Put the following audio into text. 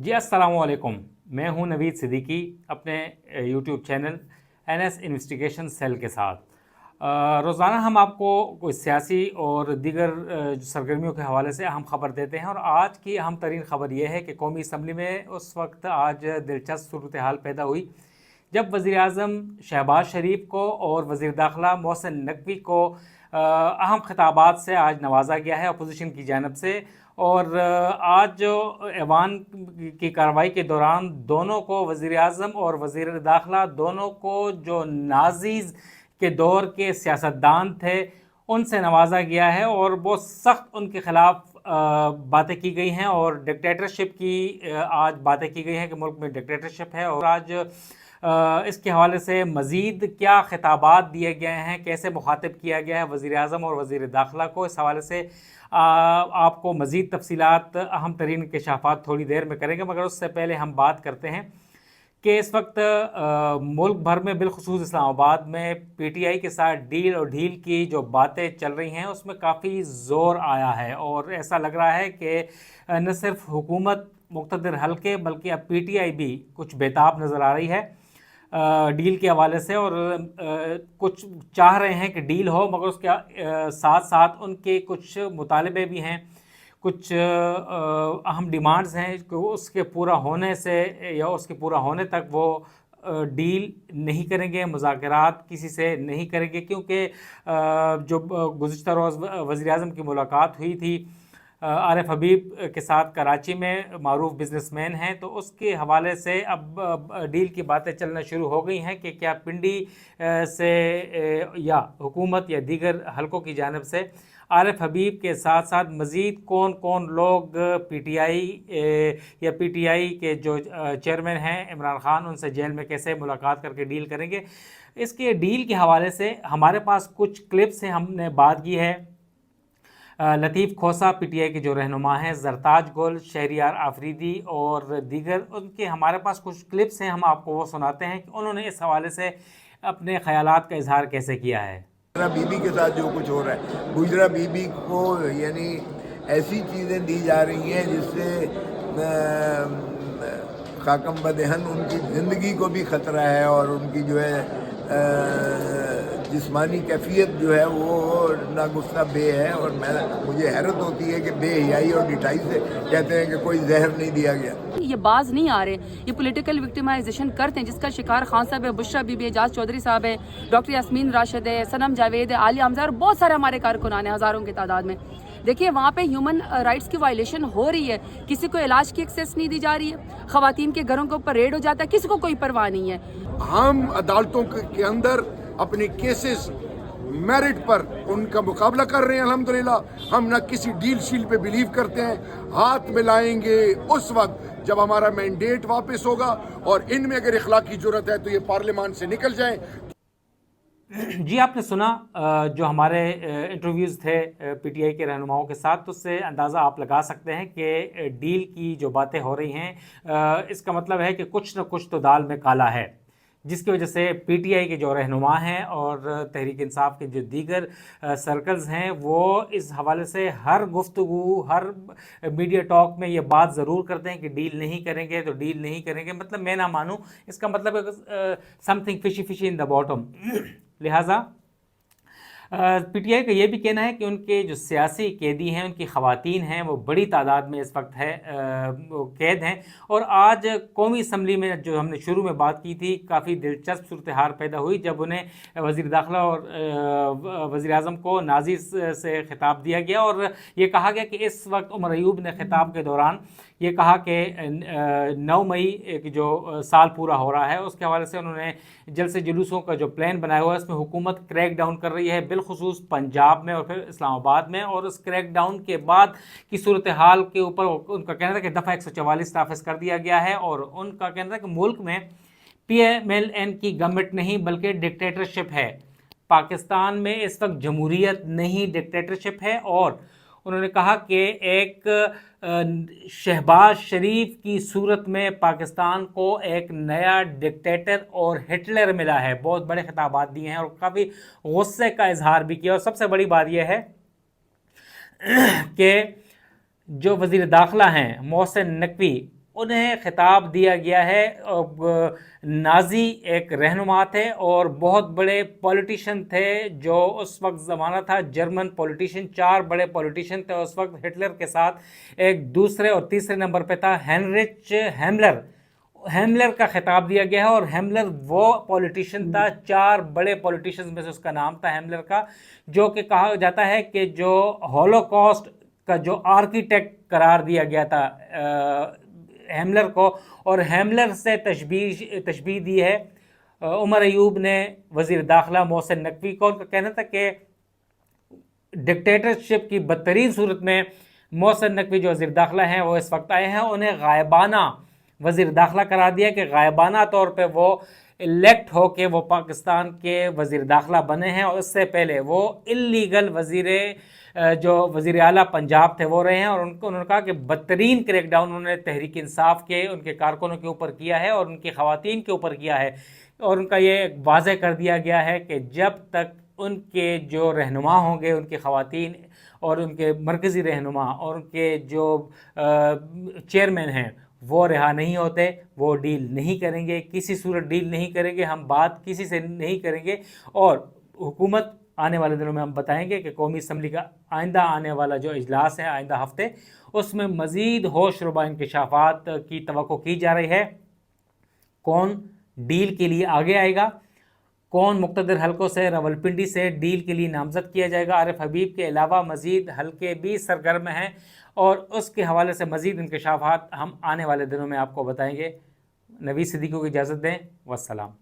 जी अस्सलाम वालेकुम। मैं हूं नवीद सिद्दीकी अपने YouTube channel NS investigation cell के साथ। रोज़ाना हम आपको कोई सियासी और दीगर सरगर्मियों के हवाले से अहम ख़बर देते हैं, और आज की अहम तरीन ख़बर यह है कि कौमी असम्बली में उस वक्त आज दिलचस्प सूरत हाल पैदा हुई जब वज़ीर आज़म शहबाज शरीफ को और वज़ीर दाखिला मोहसिन नकवी को अहम खिताबात से आज नवाजा गया है अपोजिशन की जानब से। और आज जो ऐवान की कार्रवाई के दौरान दोनों को, वज़ीर आज़म और वज़ीर दाखिला दोनों को, जो नाज़ीज़ के दौर के सियासतदान थे उनसे नवाजा गया है, और बहुत सख्त उनके ख़िलाफ़ बातें की गई हैं और डिक्टेटरशिप की आज बातें की गई हैं कि मुल्क में डिक्टेटरशिप है। और आज इसके हवाले से मज़ीद क्या खिताबात दिए गए हैं, कैसे मुखातिब किया गया है वज़ीर आज़म और वज़ीर दाखिला को, इस हवाले से आपको मज़ीद तफसीलात, अहम तरीन इंकशाफात थोड़ी देर में करेंगे। मगर उससे पहले हम बात करते हैं कि इस वक्त मुल्क भर में, बिलखुसूस इस्लामाबाद में PTI के साथ डील और ढील की जो बातें चल रही हैं उसमें काफ़ी ज़ोर आया है, और ऐसा लग रहा है कि न सिर्फ हुकूमत मुक़्तदिर हल्के बल्कि अब PTI भी कुछ बेताब नज़र आ रही है डील के हवाले से, और कुछ चाह रहे हैं कि डील हो, मगर उसके साथ साथ उनके कुछ मुतालबे भी हैं, कुछ अहम डिमांड्स हैं कि उसके पूरा होने से या उसके पूरा होने तक वो डील नहीं करेंगे, मुज़ाकरात किसी से नहीं करेंगे। क्योंकि जो गुज़िश्ता रोज़ वज़ीर आज़म की मुलाकात हुई थी आरिफ हबीब के साथ कराची में, मारूफ बिजनेसमैन हैं, तो उसके हवाले से अब डील की बातें चलना शुरू हो गई हैं कि क्या पिंडी से या हुकूमत या दीगर हलकों की जानब से आरिफ हबीब के साथ साथ मज़ीद कौन कौन लोग PTI या PTI के जो चेयरमैन हैं इमरान ख़ान, उनसे जेल में कैसे मुलाकात करके डील करेंगे। इसके डील के हवाले से हमारे पास कुछ क्लिप्स हैं, हमने बात की है लतीफ़ खोसा PTI के जो रहनुमा हैं, ज़रताज गुल, शहरियार आफरीदी और दीगर, उनके हमारे पास कुछ क्लिप्स हैं, हम आपको वो सुनाते हैं कि उन्होंने इस हवाले से अपने ख़यालात का इजहार कैसे किया है। गुजरा बीबी के साथ जो कुछ हो रहा है, गुजरा बीबी को यानी ऐसी चीज़ें दी जा रही हैं जिससे खाकम बदहन उनकी ज़िंदगी को भी ख़तरा है, और उनकी जो है जिस्मानी कैफियत जो है वो नागुफ्ता बे है। और मुझे हैरत होती है कि बेहयाई और डिठाई से कहते हैं कि कोई जहर नहीं दिया गया। ये बाज नहीं आ रहे, ये पॉलिटिकल विक्टिमाइजेशन करते हैं जिसका शिकार खान साहब है, बुशरा बीबी, एजाज चौधरी साहब है, डॉक्टर यास्मीन राशिद है, सनम जावेद है, आलिया हमजा, और बहुत सारे हमारे कारकुनान हैं हज़ारों की तादाद में। देखिए वहाँ पे ह्यूमन राइट्स की वायलेशन हो रही है, किसी को इलाज की एक्सेस नहीं दी जा रही है, ख़वातीन के घरों के ऊपर रेड हो जाता है, किसी को कोई परवाह नहीं है। हम अदालतों के अंदर अपने केसेस मेरिट पर उनका मुकाबला कर रहे हैं। अल्हम्दुलिल्लाह हम ना किसी डील शील पे बिलीव करते हैं, हाथ मिलाएंगे उस वक्त जब हमारा मैंडेट वापस होगा, और इनमें अगर इखलाकी जुर्रत है तो ये पार्लियामान से निकल जाएं। जी आपने सुना जो हमारे इंटरव्यूज़ थे PTI के रहनुमाओं के साथ, तो उससे अंदाज़ा आप लगा सकते हैं कि डील की जो बातें हो रही हैं इसका मतलब है कि कुछ न कुछ तो दाल में काला है, जिसकी वजह से PTI के जो रहनुमा हैं और तहरीक इंसाफ के जो दीगर सर्कल्स हैं वो इस हवाले से हर गुफ्तगू, हर मीडिया टॉक में ये बात ज़रूर करते हैं कि डील नहीं करेंगे तो डील नहीं करेंगे, मतलब मैं ना मानूँ, इसका मतलब है something fishy fishy in the bottom. लिहाजा PTI का ये भी कहना है कि उनके जो सियासी कैदी हैं, उनकी ख़वातीन हैं, वो बड़ी तादाद में इस वक्त है वो कैद हैं। और आज कौमी असम्बली में जो हमने शुरू में बात की थी, काफ़ी दिलचस्प सूरत हाल पैदा हुई जब उन्हें वज़ीर दाखिला और वज़ीर आज़म को नाज़ीज़ से खिताब दिया गया, और ये कहा गया कि इस वक्त उमर अयूब ने खिताब के दौरान ये कहा कि 9 मई की जो साल पूरा हो रहा है उसके हवाले से उन्होंने जलसे जुलूसों का जो प्लान बनाया हुआ है उसमें हुकूमत क्रैक डाउन कर रही है, बिलखुसूस पंजाब में और फिर इस्लामाबाद में। और उस क्रैक डाउन के बाद की सूरत हाल के ऊपर उनका कहना था कि दफ़ा 144 नाफिज कर दिया गया है, और उनका कहना था कि मुल्क में PMLN की गवर्नमेंट नहीं बल्कि डिक्टेटरशिप है, पाकिस्तान में इस वक्त जमहूरियत नहीं डिक्टेटरशिप है। और उन्होंने कहा कि एक शहबाज शरीफ की सूरत में पाकिस्तान को एक नया डिक्टेटर और हिटलर मिला है। बहुत बड़े खिताबात दिए हैं और काफ़ी गुस्से का इजहार भी किया। और सबसे बड़ी बात यह है कि जो वज़ीर दाखिला हैं मोहसिन नकवी, انہیں خطاب دیا گیا ہے. نازی ایک رہنما تھے اور بہت بڑے پولیٹیشین تھے جو اس وقت زمانہ تھا جرمن پولیٹیشین. 4 بڑے پولیٹیشین تھے اس وقت. ہٹلر کے ساتھ ایک دوسرے اور تیسرے نمبر پہ تھا ہینریچ ہیملر. ہیملر کا خطاب دیا گیا ہے اور ہیملر وہ پولیٹیشین تھا 4 بڑے پولیٹیشینز میں سے اس کا نام تھا ہیملر کا, جو کہ کہا جاتا ہے کہ جو ہولوکاسٹ کا جو آرکیٹیکٹ قرار دیا گیا تھا ہیملر کو. اور ہیملر سے تشبیہ دی ہے عمر ایوب نے وزیر داخلہ محسن نقوی کو. ان کا کہنا تھا کہ ڈکٹیٹرشپ کی بدترین صورت میں محسن نقوی جو وزیر داخلہ ہیں وہ اس وقت آئے ہیں, انہیں غائبانہ وزیر داخلہ قرار دیا کہ غائبانہ طور پہ وہ الیکٹ ہو کے وہ پاکستان کے وزیر داخلہ بنے ہیں, اور اس سے پہلے وہ اللیگل جو وزیر اعلیٰ پنجاب تھے وہ رہے ہیں. اور انہوں نے کہا کہ بدترین کریک ڈاؤن انہوں نے تحریک انصاف کے ان کے کارکنوں کے اوپر کیا ہے اور ان کی خواتین کے اوپر کیا ہے. اور ان کا یہ واضح کر دیا گیا ہے کہ جب تک ان کے جو رہنما ہوں گے, ان کی خواتین اور ان کے مرکزی رہنما اور ان کے جو چیئرمین ہیں وہ رہا نہیں ہوتے, وہ ڈیل نہیں کریں گے, کسی صورت ڈیل نہیں کریں گے, ہم بات کسی سے نہیں کریں گے. اور حکومت آنے والے دنوں میں ہم بتائیں گے کہ قومی اسمبلی کا آئندہ آنے والا جو اجلاس ہے آئندہ ہفتے, اس میں مزید ہوش ربا انکشافات کی توقع کی جا رہی ہے. کون ڈیل کے لیے آگے آئے گا, کون مقتدر حلقوں سے راولپنڈی سے ڈیل کے لیے نامزد کیا جائے گا. عارف حبیب کے علاوہ مزید حلقے بھی سرگرم ہیں اور اس کے حوالے سے مزید انکشافات ہم آنے والے دنوں میں آپ کو بتائیں گے. نوید صدیقی کو اجازت دیں, والسلام.